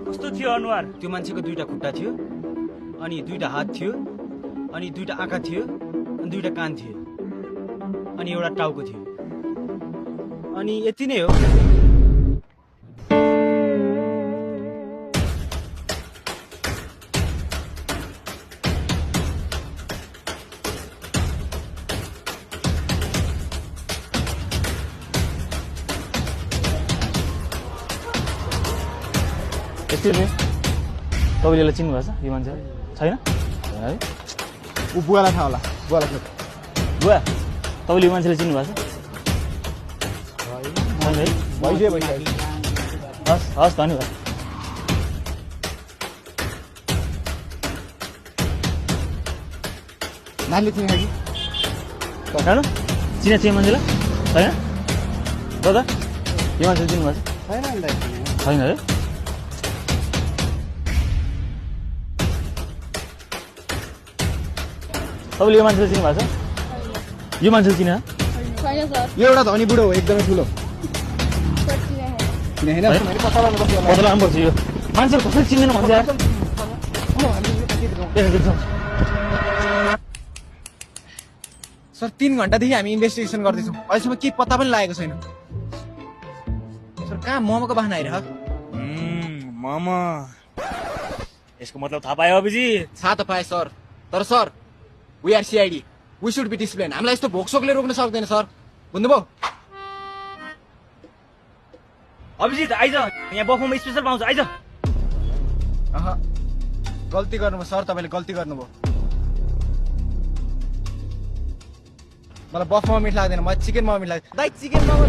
कस्तो थियो अनुहार? त्यो मान्छेको दुईटा खुट्टा थियो, अनि दुईटा हात थियो, अनि दुईटा आँखा थियो, अनि दुईटा कान थियो, अनि एउटा टाउको थियो, अनि यति नै हो। यति नै? तपाईँले यसलाई चिन्नुभएको छ यो मान्छे? छैन है? ऊ बुवालाई थाहा होला, बुवालाई सोध। बुवा तपाईँले यो मान्छेलाई चिन्नुभएको छ? छैन है? भइसक्यो भइसक्यो। हस् हस् धन्यवाद। नानीले चिनेको कि? हेर्नु चिने थियो मान्छेलाई? छैन? दादा यो मान्छेले चिन्नुभएको छ? छैन नि दाइ। छैन है? तपाईँले यो मान्छेले चिन्नुभएको छ? यो मान्छेले चिने? यो एउटा धनी बुढो हो, एकदमै ठुलो। चिने होइन? मैले पत्ता लगाउनु पर्छ यसलाई। बदला पर्छ यो मान्छेले कसरी चिन्दैन भन्छ यार। सर 3 घण्टादेखि हामी इन्भेस्टिगेसन गर्दैछौँ, अहिलेसम्म केही पत्ता पनि लागेको छैन। सर कहाँ मोमोको बाहना आइरह? मामा यसको मतलब थाहा पायो अभिजित? थाहा त पाएँ सर, तर sir we are CID, we should be discipline. हामीलाई यस्तो भोकसोकले रोक्न सक्दैन सर, बुझ्नुभयो? अभिजित आइज, यहाँ बफमा स्पेसल पाउँछ, आइज। गल्ती गर्नुभयो सर, तपाईँले गल्ती गर्नुभयो। मलाई बफमा मिठ लाग्दैन, मलाई चिकन मोमो मिठ लाग्छ। दाइ चिकन मोमो